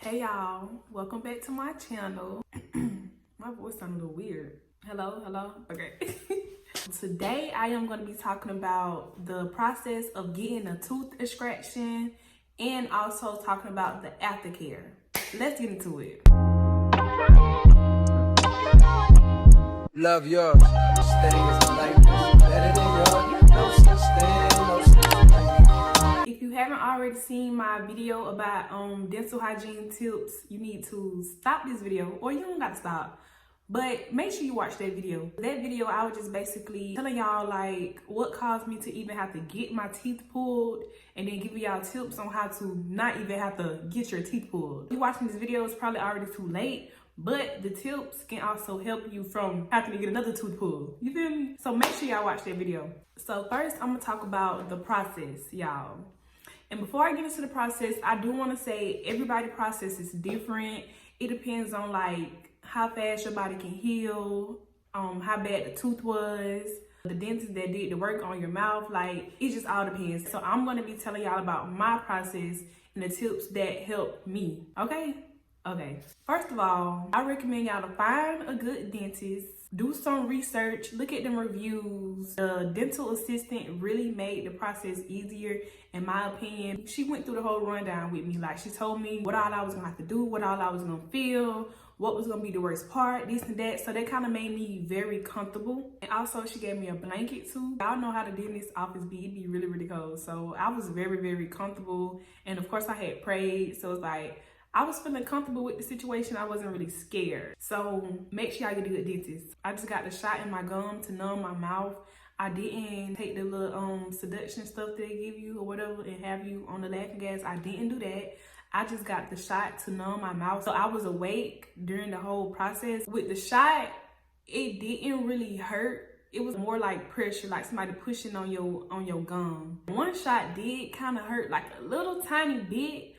Hey y'all, welcome back to my channel. My voice sounds a little weird. Hello, okay. Today I am going to be talking about the process of getting a tooth extraction and also talking about the aftercare. Let's get into it. Love yours. Staying is a life that's better than yours. No such thing, no such thing. If you haven't already seen my video about dental hygiene tips, you need to stop this video, or you don't got to stop. But make sure you watch that video. That video, I was just basically telling y'all like what caused me to even have to get my teeth pulled, and then giving y'all tips on how to not even have to get your teeth pulled. If you're watching this video, it's probably already too late, but the tips can also help you from having to get another tooth pulled. You feel me? So make sure y'all watch that video. So first, I'm gonna talk about the process, y'all. And before I get into the process, I do want to say everybody's process is different. It depends on like how fast your body can heal, how bad the tooth was, the dentist that did the work on your mouth, like it just all depends. So I'm gonna be telling y'all about my process and the tips that helped me, okay? Okay, first of all, I recommend y'all to find a good dentist, do some research, look at them reviews. The dental assistant really made the process easier, in my opinion. She went through the whole rundown with me. Like, she told me what all I was gonna have to do, what all I was gonna feel, what was gonna be the worst part, this and that. So that kind of made me very comfortable. And also she gave me a blanket too. Y'all know how the dentist office be, it be really, really cold. So I was very, very comfortable. And of course I had prayed. So it's like, I was feeling comfortable with the situation. I wasn't really scared. So make sure y'all get a good dentist. I just got the shot in my gum to numb my mouth. I didn't take the little seduction stuff they give you or whatever and have you on the laughing gas. I didn't do that. I just got the shot to numb my mouth. So I was awake during the whole process. With the shot, it didn't really hurt. It was more like pressure, like somebody pushing on your gum. One shot did kind of hurt, like a little tiny bit.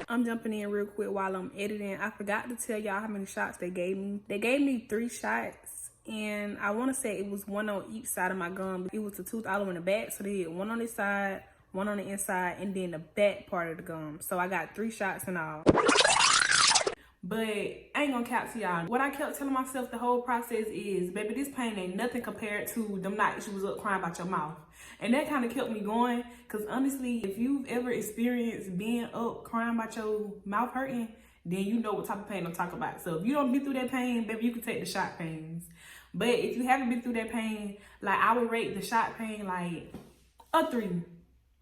I'm jumping in real quick while I'm editing. I forgot to tell y'all how many shots they gave me. They gave me 3 shots, and I want to say it was 1 on each side of my gum. It was the tooth all in the back, so they did 1 on this side, 1 on the inside, and then the back part of the gum. So I got 3 shots in all. But I ain't gonna cap to y'all. What I kept telling myself the whole process is, baby, this pain ain't nothing compared to them nights you was up crying about your mouth. And that kind of kept me going, because honestly, if you've ever experienced being up crying about your mouth hurting, then you know what type of pain I'm talking about. So if you don't been through that pain, baby, you can take the shot pains. But if you haven't been through that pain, like I would rate the shot pain like a 3.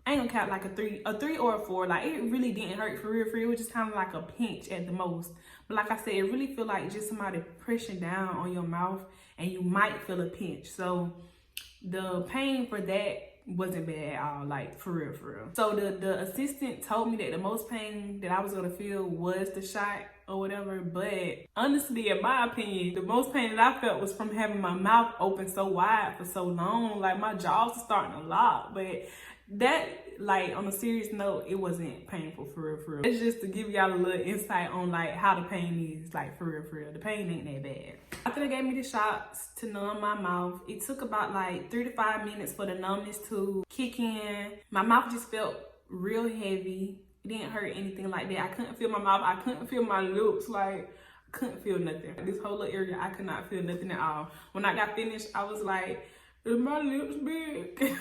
I ain't gonna count like a 3 or a 4. Like, it really didn't hurt for real. It was just kind of like a pinch at the most. But like I said, it really feel like just somebody pressing down on your mouth, and you might feel a pinch. So the pain for that wasn't bad at all, like for real. So the assistant told me that the most pain that I was gonna feel was the shot or whatever. But honestly, in my opinion, the most pain that I felt was from having my mouth open so wide for so long. Like, my jaws are starting to lock. But that, like, on a serious note, it wasn't painful for real. It's just to give y'all a little insight on like how the pain is, like for real. The pain ain't that bad. After they gave me the shots to numb my mouth, it took about like 3 to 5 minutes for the numbness to kick in. My mouth just felt real heavy. It didn't hurt anything like that. I couldn't feel my mouth. I couldn't feel my lips. Like, I couldn't feel nothing. This whole little area, I could not feel nothing at all. When I got finished, I was like, is my lips big?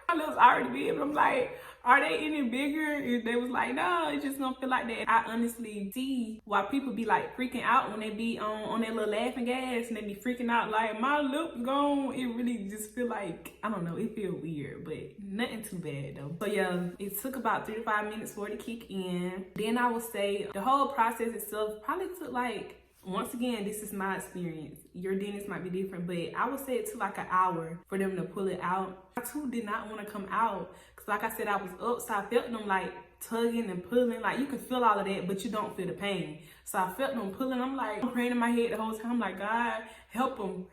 My lips already big, but I'm like, are they any bigger? They was like, no, it just don't feel like that. I honestly see why people be like freaking out when they be on that little laughing gas, and they be freaking out like, my lips gone. It really just feel like, I don't know, it feel weird, but nothing too bad though. So yeah, it took about 3 to 5 minutes for it to kick in. Then I would say the whole process itself probably took like, once again, this is my experience. Your dentist might be different, but I would say it took like an hour for them to pull it out. My tooth did not want to come out, because like I said, I was up, so I felt them like tugging and pulling. Like, you can feel all of that, but you don't feel the pain. So I felt them pulling. I'm like, I'm praying in my head the whole time. I'm like, God, help them.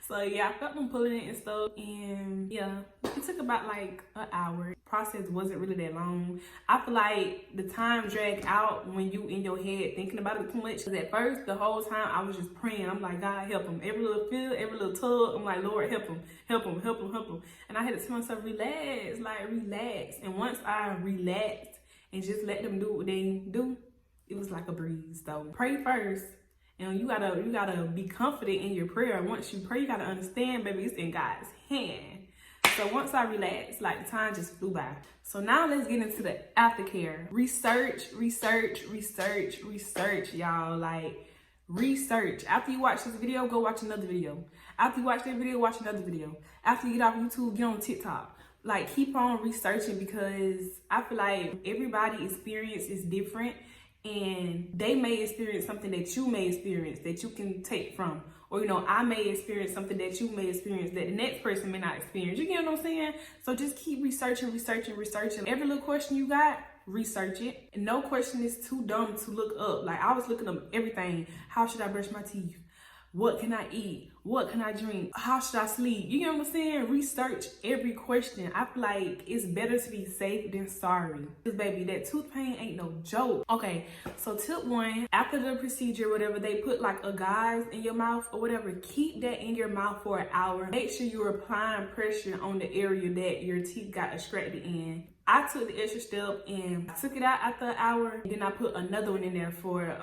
So yeah, I felt them pulling it and stuff. And yeah, it took about like an hour. Process wasn't really that long. I feel like the time dragged out when you in your head thinking about it too much. Because at first, the whole time, I was just praying. I'm like, God, help him. Every little feel, every little tug, I'm like, Lord, help him. And I had to tell myself, relax. And once I relaxed and just let them do what they do, it was like a breeze. So pray first. And you gotta be confident in your prayer. Once you pray, you gotta understand, baby, it's in God's hand. So once I relaxed, like the time just flew by. So now let's get into the aftercare. Research, y'all. Like, research. After you watch this video, go watch another video. After you watch that video, watch another video. After you get off YouTube, get on TikTok. Like, keep on researching, because I feel like everybody's experience is different, and they may experience something that you may experience that you can take from. Or, you know, I may experience something that you may experience that the next person may not experience. You get what I'm saying? So just keep researching. Every little question you got, research it. And no question is too dumb to look up. Like, I was looking up everything. How should I brush my teeth? What can I eat? What can I drink? How should I sleep? You get what I'm saying? Research every question. I feel like it's better to be safe than sorry. Because, baby, that tooth pain ain't no joke. Okay, so tip 1, after the procedure, whatever, they put like a gauze in your mouth or whatever. Keep that in your mouth for an hour. Make sure you're applying pressure on the area that your teeth got extracted in. I took the extra step and I took it out after an hour. And then I put another one in there for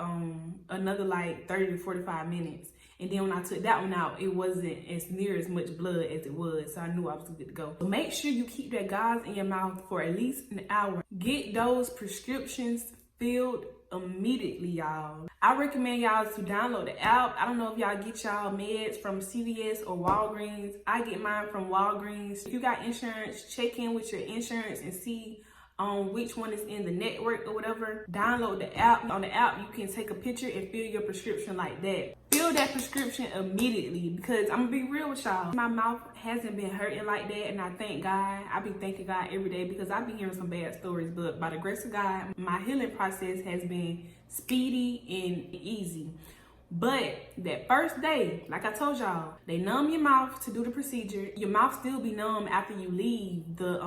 another like 30 to 45 minutes. And then when I took that one out, it wasn't as near as much blood as it was. So I knew I was good to go. So make sure you keep that gauze in your mouth for at least an hour. Get those prescriptions filled immediately, y'all. I recommend y'all to download the app. I don't know if y'all get y'all meds from CVS or Walgreens. I get mine from Walgreens. If you got insurance, check in with your insurance and see which one is in the network or whatever. Download the app. On the app, you can take a picture and fill your prescription like that. Fill that prescription immediately, because I'm gonna be real with y'all. My mouth hasn't been hurting like that, and I thank God. I be thanking God every day, because I be hearing some bad stories, but by the grace of God, my healing process has been speedy and easy. But that first day, like I told y'all, they numb your mouth to do the procedure. Your mouth still be numb after you leave the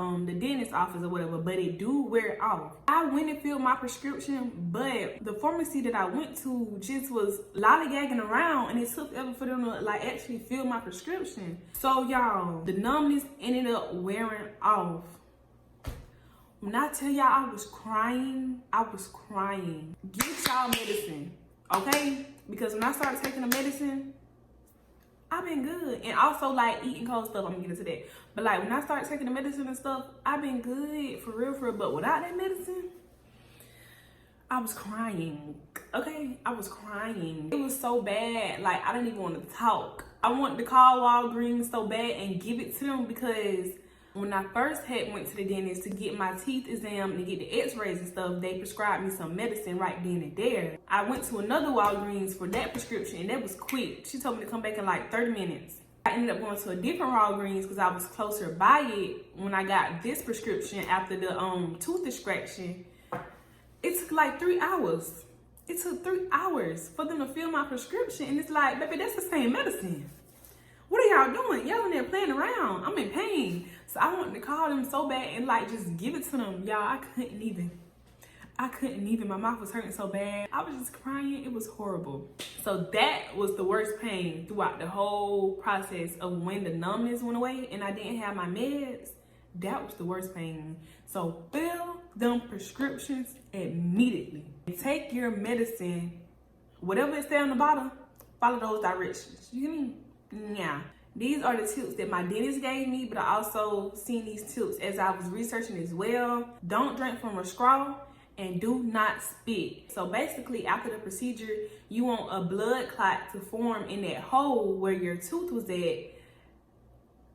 dentist office or whatever, but it do wear off. I went and filled my prescription, but the pharmacy that I went to just was lollygagging around, and it took ever for them to like actually fill my prescription. So y'all, the numbness ended up wearing off. When I tell y'all I was crying, Get y'all medicine, okay? Because when I started taking the medicine, I've been good. And also, like, eating cold stuff, I'm gonna get into that. But like, when I started taking the medicine and stuff, I've been good, for real. But without that medicine, I was crying, okay? I was crying. It was so bad, like, I didn't even want to talk. I wanted to call Walgreens so bad and give it to them, because when I first went to the dentist to get my teeth examined and get the x-rays and stuff, they prescribed me some medicine right then and there. I went to another Walgreens for that prescription, and that was quick. She told me to come back in like 30 minutes. I ended up going to a different Walgreens because I was closer by it when I got this prescription after the tooth extraction. It took like 3 hours. It took 3 hours for them to fill my prescription, and it's like, baby, that's the same medicine. What are y'all doing? Y'all in there playing around. I'm in pain. So I wanted to call them so bad and like just give it to them. Y'all, I couldn't even. My mouth was hurting so bad. I was just crying. It was horrible. So that was the worst pain throughout the whole process of when the numbness went away and I didn't have my meds. That was the worst pain. So fill them prescriptions immediately. Take your medicine, whatever it says on the bottle, follow those directions. You hear me? Yeah. These are the tips that my dentist gave me, but I also seen these tips as I was researching as well. Don't drink from a straw and do not spit. So basically, after the procedure, you want a blood clot to form in that hole where your tooth was at.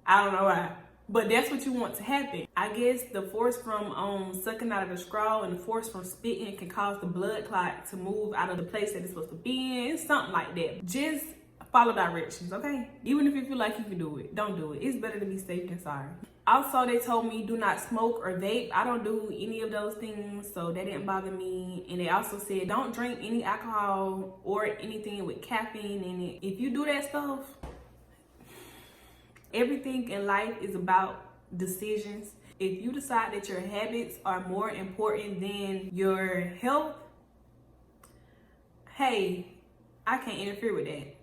I don't know why, but that's what you want to happen. I guess the force from sucking out of the straw and the force from spitting can cause the blood clot to move out of the place that it's supposed to be in. It's something like that. Just follow directions, okay? Even if you feel like you can do it, don't do it. It's better to be safe than sorry. Also, they told me do not smoke or vape. I don't do any of those things, so that didn't bother me. And they also said don't drink any alcohol or anything with caffeine in it. If you do that stuff, everything in life is about decisions. If you decide that your habits are more important than your health, hey, I can't interfere with that.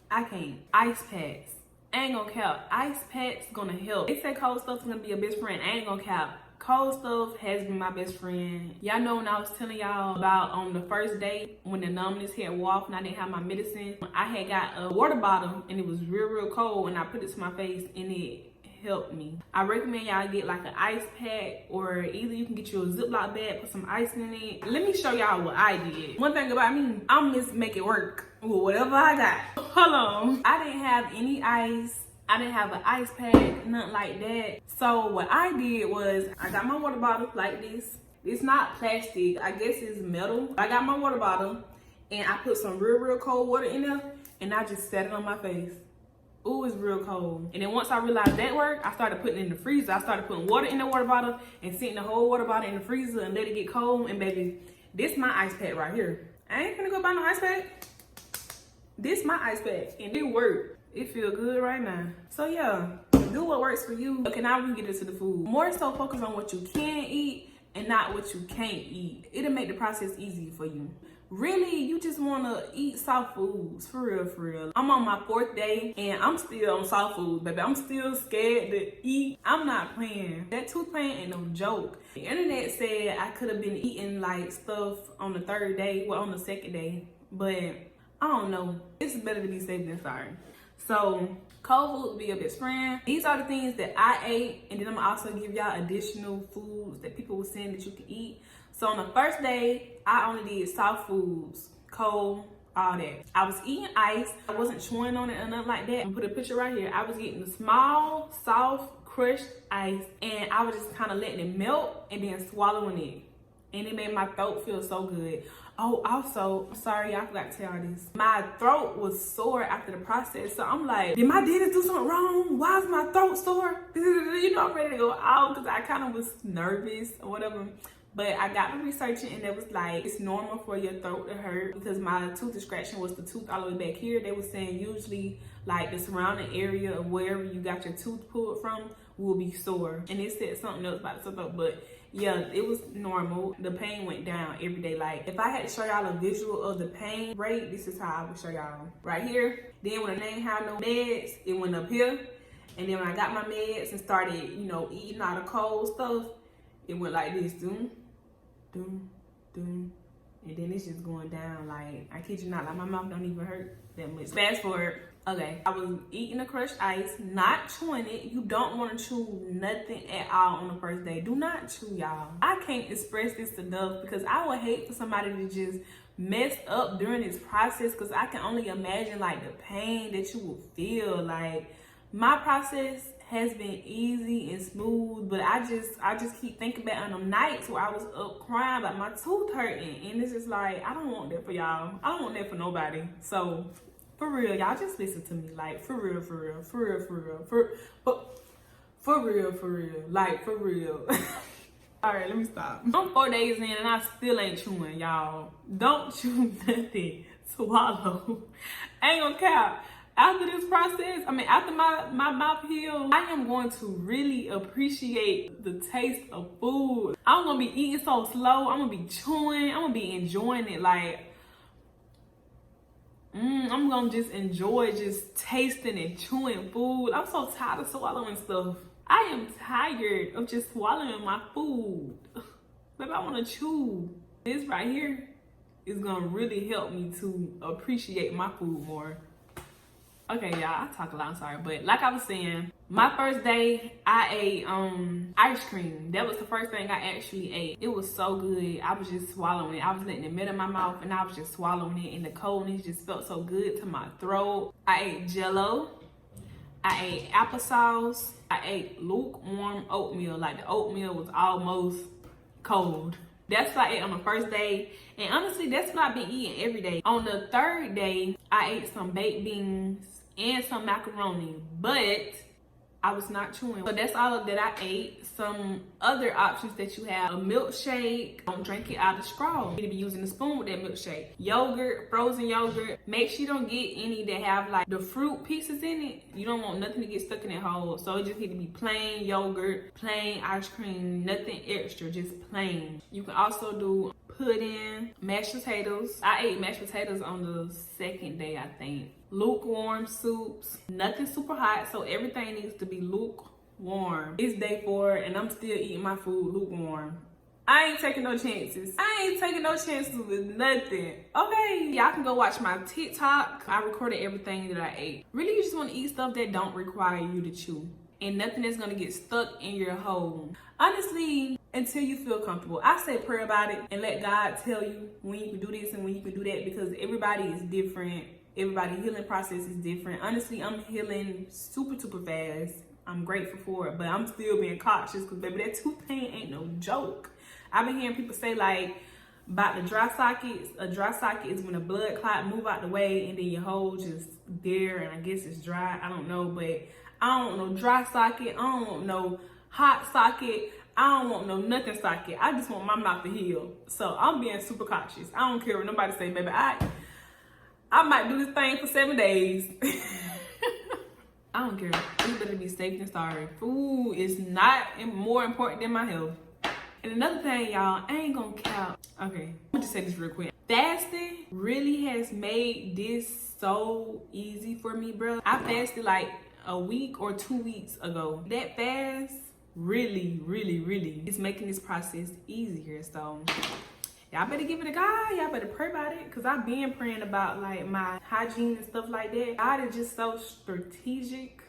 I can't. Ice packs. I ain't gonna cap. Ice packs gonna help. They say cold stuff's gonna be your best friend. I ain't gonna cap. Cold stuff has been my best friend. Y'all know when I was telling y'all about on the first day when the numbness had wore off and I didn't have my medicine, I had got a water bottle and it was real cold and I put it to my face and it helped me. I recommend y'all get like an ice pack, or either you can get you a Ziploc bag, put some ice in it. Let me show y'all what I did. One thing about me, I'm just make it work with whatever I got. Hold on. I didn't have any ice. I didn't have an ice pack, nothing like that. So what I did was I got my water bottle like this. It's not plastic, I guess it's metal. I got my water bottle and I put some real cold water in there and I just set it on my face. Ooh, it's real cold. And then once I realized that worked, I started putting it in the freezer. I started putting water in the water bottle and sitting the whole water bottle in the freezer and let it get cold. And baby, this my ice pack right here. I ain't gonna go buy no ice pack. This my ice pack and it worked. It feel good right now. So yeah, do what works for you. Okay, now we get into the food. More so focus on what you can eat and not what you can't eat. It'll make the process easier for you. Really, you just wanna eat soft foods, for real. I'm on my 4th day and I'm still on soft food, baby. I'm still scared to eat. I'm not playing. That tooth pain ain't no joke. The internet said I could have been eating like stuff on the 3rd day, well on the 2nd day, but I don't know. It's better to be safe than sorry. So cold food will be your best friend. These are the things that I ate, and then I'm gonna also give y'all additional foods that people were saying that you can eat. So on the 1st day, I only did soft foods, cold, all that. I was eating ice. I wasn't chewing on it or nothing like that. I'm gonna put a picture right here. I was getting the small, soft, crushed ice, and I was just kind of letting it melt and then swallowing it. And it made my throat feel so good. Oh, also, sorry, I forgot to tell y'all this. My throat was sore after the process. So I'm like, did my dentist do something wrong? Why is my throat sore? You know, I'm ready to go out because I kind of was nervous or whatever. But I got to researching and it was like, it's normal for your throat to hurt because my tooth extraction was the tooth all the way back here. They were saying usually like the surrounding area of wherever you got your tooth pulled from will be sore. And it said something else about the throat, but yeah, it was normal. The pain went down every day. Like if I had to show y'all a visual of the pain rate, this is how I would show y'all. Right here. Then when I didn't have no meds, it went up here. And then when I got my meds and started, you know, eating all the cold stuff, it went like this. Doom, doom, doom. And then it's just going down. Like, I kid you not, like my mouth don't even hurt that much. Fast forward. Okay, I was eating the crushed ice, not chewing it. You don't want to chew nothing at all on the 1st day. Do not chew, y'all. I can't express this enough because I would hate for somebody to just mess up during this process because I can only imagine like the pain that you will feel. Like my process has been easy and smooth, but I just keep thinking back on them nights where I was up crying about my tooth hurting, and it's just like, I don't want that for y'all. I don't want that for nobody. So for real, y'all just listen to me. Like, for real. Like, for real. All right, let me stop. I'm 4 days in and I still ain't chewing, y'all. Don't chew nothing. Swallow. I ain't gonna cap. After this process, after my mouth heals, I am going to really appreciate the taste of food. I'm gonna be eating so slow. I'm gonna be chewing. I'm gonna be enjoying it. Like, I'm gonna just enjoy just tasting and chewing food. I'm so tired of swallowing stuff. I am tired of just swallowing my food. Baby, I wanna chew. This right here is gonna really help me to appreciate my food more. Okay, y'all, I talk a lot, I'm sorry. But like I was saying, my 1st day, I ate ice cream. That was the first thing I actually ate. It was so good. I was just swallowing it. I was letting it melt in my mouth and I was just swallowing it. And the coldness just felt so good to my throat. I ate Jell-O. I ate applesauce. I ate lukewarm oatmeal. Like the oatmeal was almost cold. That's what I ate on the 1st day. And honestly, that's what I've been eating every day. On the 3rd day, I ate some baked beans and some macaroni, but I was not chewing. So that's all that I ate. Some other options that you have, a milkshake. Don't drink it out of straw. You need to be using a spoon with that milkshake. Yogurt, frozen yogurt. Make sure you don't get any that have like the fruit pieces in it. You don't want nothing to get stuck in that hole. So it just need to be plain yogurt, plain ice cream, nothing extra, just plain. You can also do pudding, mashed potatoes. I ate mashed potatoes on the 2nd day, I think. Lukewarm soups, nothing super hot, so everything needs to be lukewarm. lukewarm. It's day 4 and I'm still eating my food lukewarm. I ain't taking no chances. I ain't taking no chances with nothing. Okay, y'all can go watch my TikTok. I recorded everything that I ate. Really, you just want to eat stuff that don't require you to chew. And nothing that's gonna get stuck in your hole. Honestly, until you feel comfortable. I say pray about it and let God tell you when you can do this and when you can do that, because everybody is different. Everybody's healing process is different. Honestly, I'm healing super fast. I'm grateful for it, but I'm still being cautious because baby, that tooth pain ain't no joke. I've been hearing people say like about the dry sockets. A dry socket is when a blood clot move out the way and then your hole just there, and I guess it's dry. I don't know, but I don't want no dry socket. I don't want no hot socket. I don't want no nothing socket. I just want my mouth to heal. So I'm being super cautious. I don't care what nobody say, baby. I might do this thing for 7 days. I don't care. You better be safe than sorry. Food is not more important than my health. And another thing, y'all, I ain't gonna count. Okay, let me just say this real quick. Fasting really has made this so easy for me, bro. I fasted like a week or 2 weeks ago. That fast really is making this process easier. So y'all better give it a go. Y'all better pray about it, because I've been praying about like my hygiene and stuff like that. God is just so strategic.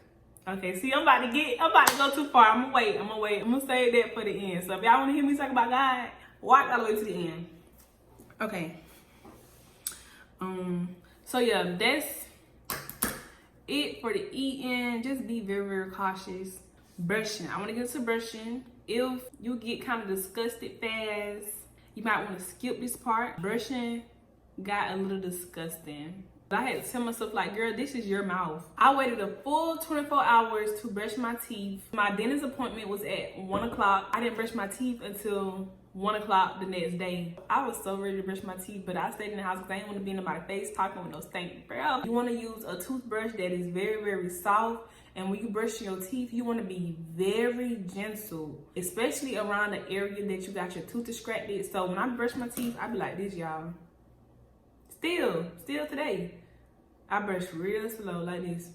Okay, see, I'm about to go too far. I'm gonna wait. I'm gonna save that for the end. So if y'all wanna hear me talk about God, watch all the way to the end. Okay. So yeah, that's it for the eating. Just be very cautious. Brushing. I want to get into brushing. If you get kind of disgusted fast, you might want to skip this part. Brushing got a little disgusting. I had to tell myself like, girl, this is your mouth. I waited a full 24 hours to brush my teeth. My dentist appointment was at 1 o'clock. I didn't brush my teeth until 1 o'clock the next day. I was so ready to brush my teeth, but I stayed in the house because I didn't want to be in my face talking with no stank breath. You want to use a toothbrush that is very soft, and when you brush your teeth, you want to be very gentle, especially around the area that you got your tooth extracted. So when I brush my teeth, I be like this, y'all. Still today, I brush real slow like this.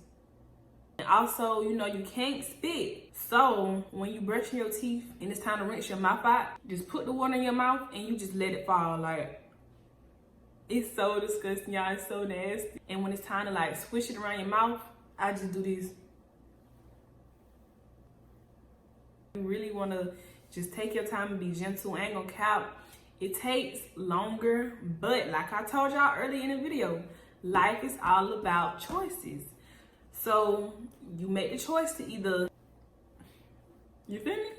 And also, you know, you can't spit. So when you brushing your teeth and it's time to rinse your mouth out, just put the water in your mouth and you just let it fall. Like, it's so disgusting, y'all. It's so nasty. And when it's time to like swish it around your mouth, I just do this. You really want to just take your time and be gentle. I ain't gonna count. It takes longer, but like I told y'all earlier in the video, life is all about choices. So you make the choice to either, you feel me?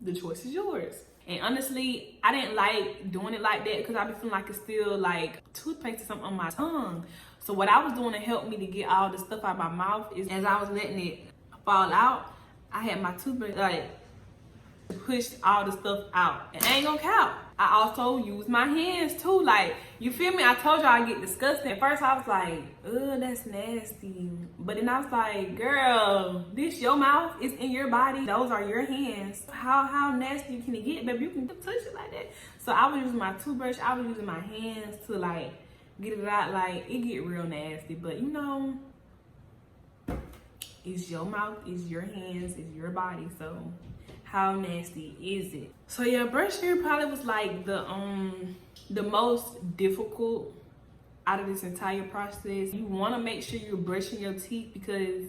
The choice is yours. And honestly, I didn't like doing it like that because I be feeling like it's still like toothpaste or something on my tongue. So what I was doing to help me to get all the stuff out of my mouth is, as I was letting it fall out, I had my toothbrush like push all the stuff out. And I ain't gonna count. I also use my hands too. Like, you feel me? I told y'all I get disgusted. At first I was like, ugh, that's nasty. But then I was like, girl, this your mouth, it's in your body. Those are your hands. How nasty can it get, baby? You can touch it like that. So I was using my toothbrush. I was using my hands to like get it out. Like, it get real nasty. But you know, it's your mouth, it's your hands, it's your body. So how nasty is it? So yeah, brushing probably was like the most difficult out of this entire process. You want to make sure you're brushing your teeth because,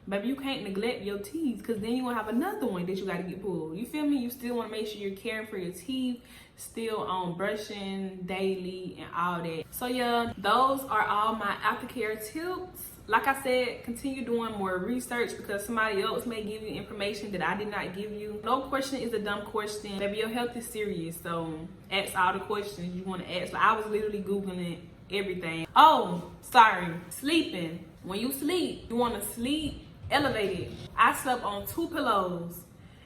baby, you can't neglect your teeth because then you gonna have another one that you gotta get pulled. You feel me? You still want to make sure you're caring for your teeth, still on brushing daily and all that. So yeah, those are all my aftercare tips. Like I said, continue doing more research because somebody else may give you information that I did not give you. No question is a dumb question. Maybe your health is serious, so ask all the questions you want to ask. Like, I was literally Googling everything. Oh, sorry, sleeping. When you sleep, you want to sleep elevated. I slept on 2 pillows.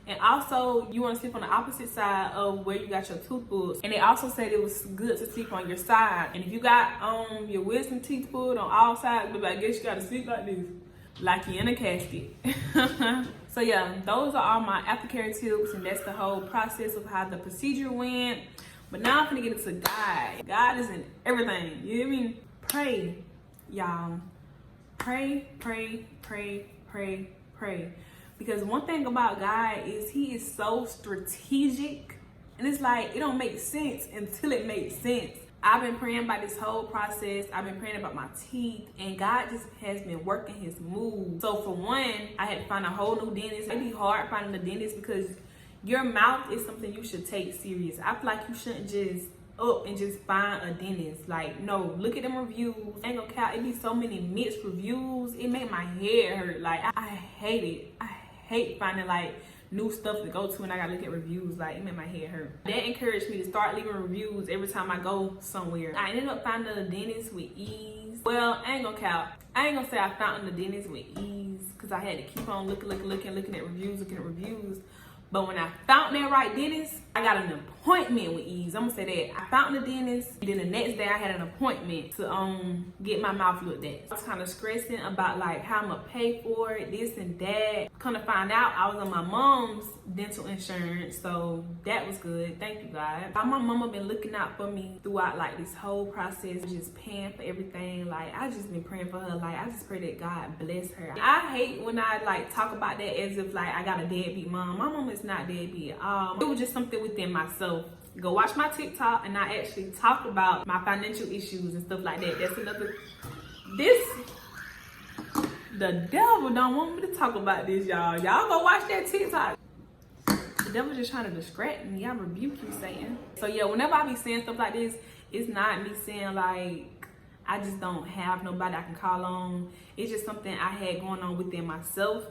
And also, you want to sleep on the opposite side of where you got your tooth pulled. And they also said it was good to sleep on your side. And if you got your wisdom teeth pulled on all sides, but I guess you got to sleep like this, like you're in a casket. So yeah, those are all my aftercare tips, and that's the whole process of how the procedure went. But now I'm gonna get into God. God is in everything. You hear me? Pray, y'all. Pray, pray, pray, pray, pray. Because one thing about God is he is so strategic, and it's like it don't make sense until it makes sense. I've been praying about this whole process. I've been praying about my teeth, and God just has been working his move. So for one, I had to find a whole new dentist. It'd be hard finding a dentist because your mouth is something you should take serious. I feel like you shouldn't just up and just find a dentist. Like, no, look at them reviews. Ain't gonna count. It be so many mixed reviews. It made my head hurt. Like, I hate it. I hate finding like new stuff to go to and I gotta look at reviews. Like, it made my head hurt. That encouraged me to start leaving reviews every time I go somewhere. I ended up finding a dentist with ease. Well, I ain't gonna count. I ain't gonna say I found a dentist with ease because I had to keep on looking at reviews. But when I found that right dentist, I got an appointment with ease. I'm gonna say that. I found the dentist, and then the next day I had an appointment to get my mouth looked at. I was kind of stressing about like how I'm gonna pay for it, this and that. Come to find out, I was on my mom's dental insurance, so that was good. Thank you, God. My mama been looking out for me throughout like this whole process, just paying for everything. Like, I just been praying for her. Like, I just pray that God bless her. I hate when I like talk about that as if like I got a deadbeat mom. My mom is not deadbeat at all. It was just something within myself. Go watch my TikTok and I actually talk about my financial issues and stuff like that. That's another. The devil don't want me to talk about this, y'all. Y'all go watch that TikTok. The devil just trying to distract me. I rebuke you, Satan. So yeah, whenever I be saying stuff like this, it's not me saying like I just don't have nobody I can call on. It's just something I had going on within myself.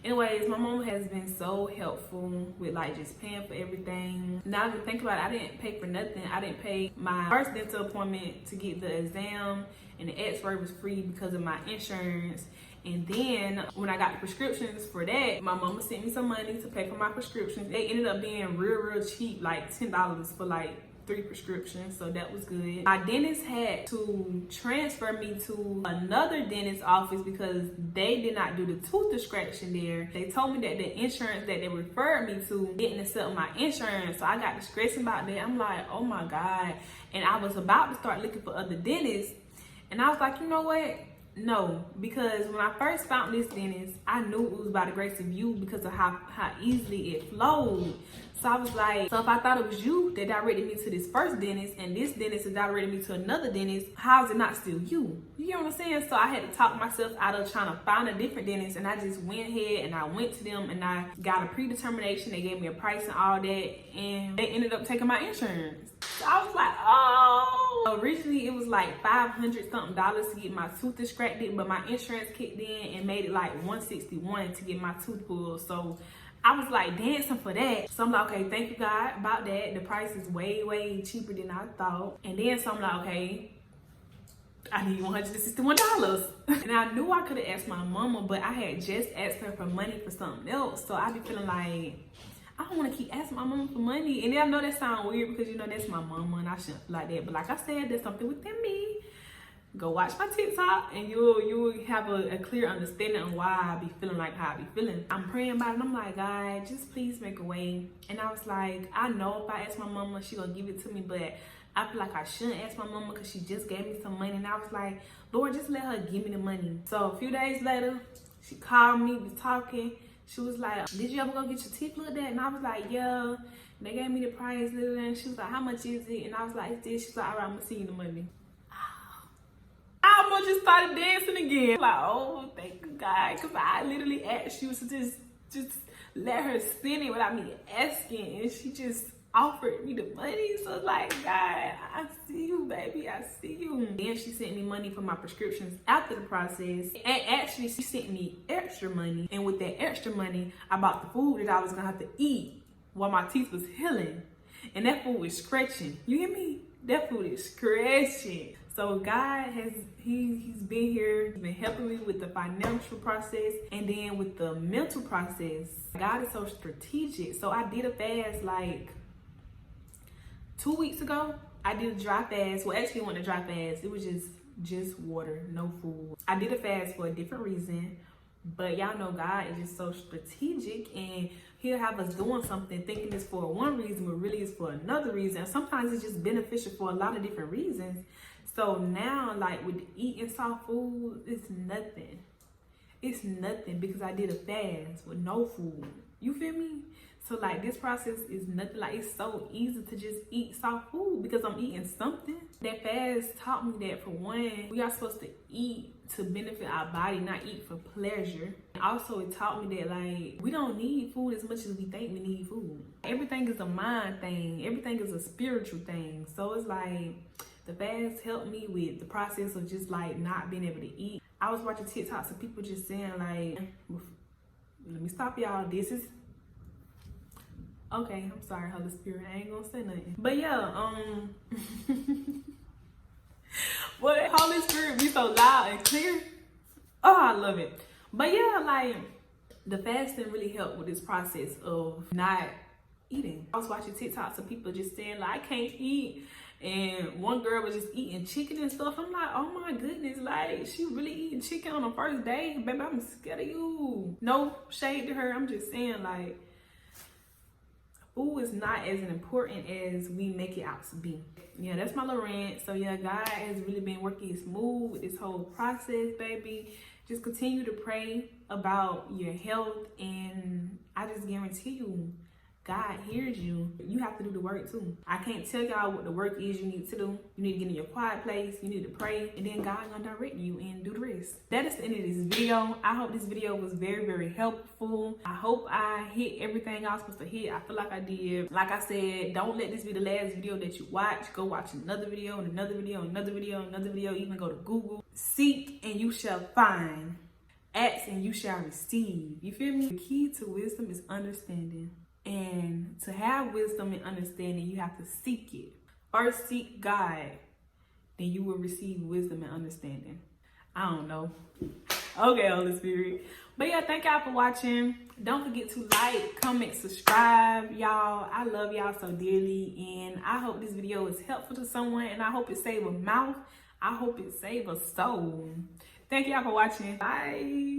Anyways, my mom has been so helpful with like just paying for everything. Now that I think about it, I didn't pay for nothing. I didn't pay my first dental appointment to get the exam, and the x-ray was free because of my insurance. And then when I got the prescriptions for that, my mama sent me some money to pay for my prescriptions. They ended up being real cheap, like $10 for like 3 prescriptions, so that was good. My dentist had to transfer me to another dentist's office because they did not do the tooth extraction there. They told me that the insurance that they referred me to didn't accept my insurance, so I got stressing about that. I'm like, oh my God. And I was about to start looking for other dentists, and I was like, you know what? No, because when I first found this dentist, I knew it was by the grace of you because of how easily it flowed. So I was like, so if I thought it was you that directed me to this first dentist and this dentist that directed me to another dentist, how is it not still you? You know what I'm saying? So I had to talk myself out of trying to find a different dentist, and I just went ahead and I went to them and I got a predetermination. They gave me a price and all that, and they ended up taking my insurance. So I was like, oh. Originally it was like $500 something to get my tooth extracted, but my insurance kicked in and made it like $161 to get my tooth pulled. So I was like dancing for that. So I'm like, okay, thank you God about that. The price is way cheaper than I thought. And then so I'm like, okay, I need $161. And I knew I could have asked my mama, but I had just asked her for money for something else. So I be feeling like, I don't want to keep asking my mama for money. And then I know that sounds weird because, you know, that's my mama and I shouldn't feel like that. But like I said, there's something within me. Go watch my TikTok and you'll have a clear understanding on why I be feeling like how I be feeling. I'm praying about it and I'm like, God, just please make a way. And I was like, I know if I ask my mama, she gonna give it to me, but I feel like I shouldn't ask my mama because she just gave me some money. And I was like, Lord, just let her give me the money. So a few days later, she called me, was talking. She was like, did you ever go get your teeth looked at? And I was like, yeah. They gave me the price, and she was like, how much is it? And I was like, it's this. She's like, all right, I'm gonna send you the money. I almost just started dancing again. Like, oh, thank you, God. Because I literally asked you to just let her send it without me asking. And she just offered me the money. So it's like, God, I see you, baby. I see you. Then she sent me money for my prescriptions after the process. And actually, she sent me extra money. And with that extra money, I bought the food that I was going to have to eat while my teeth was healing. And that food was scratching. You hear me? That food is scratching. So God he's been here. He's been helping me with the financial process and then with the mental process. God is so strategic. So I did a fast like 2 weeks ago. I did a dry fast. Well, actually it wasn't a dry fast. It was just water, no food. I did a fast for a different reason. But y'all know God is just so strategic, and he'll have us doing something thinking it's for one reason, but really it's for another reason. Sometimes it's just beneficial for a lot of different reasons. So now, like with eating soft food, it's nothing. it's nothing because I did a fast with no food. You feel me? So like this process is nothing. Like it's so easy to just eat soft food because I'm eating something. That fast taught me that for one, we are supposed to eat to benefit our body, not eat for pleasure. Also, it taught me that like we don't need food as much as we think we need food. Everything is a mind thing. Everything is a spiritual thing. So it's like the fast helped me with the process of just like not being able to eat. I was watching TikToks of people just saying like, let me stop y'all. This is okay. I'm sorry, Holy Spirit. I ain't gonna say nothing. But yeah, but Holy Spirit be so loud and clear. Oh, I love it. But yeah, like the fasting really helped with this process of not eating. I was watching TikToks of people just saying like, I can't eat. And one girl was just eating chicken and stuff. I'm like, oh my goodness, like she really eating chicken on the first day? Baby, I'm scared of you. No shade to her. I'm just saying like, food is not as important as we make it out to be. Yeah, that's my little rant. So yeah, God has really been working smooth with this whole process, baby. Just continue to pray about your health, and I just guarantee you, God hears you. You have to do the work too. I can't tell y'all what the work is you need to do. You need to get in your quiet place. You need to pray, and then God gonna direct you and do the rest. That is the end of this video. I hope this video was very, very helpful. I hope I hit everything I was supposed to hit. I feel like I did. Like I said, don't let this be the last video that you watch. Go watch another video and another video, another video, another video. Even go to Google. Seek and you shall find. Ask and you shall receive. You feel me? The key to wisdom is understanding. And to have wisdom and understanding, you have to seek it. First seek God, then you will receive wisdom and understanding. I don't know. Okay, Holy Spirit. But yeah, thank y'all for watching. Don't forget to like, comment, subscribe. Y'all, I love y'all so dearly. And I hope this video is helpful to someone. And I hope it save a mouth. I hope it save a soul. Thank y'all for watching. Bye.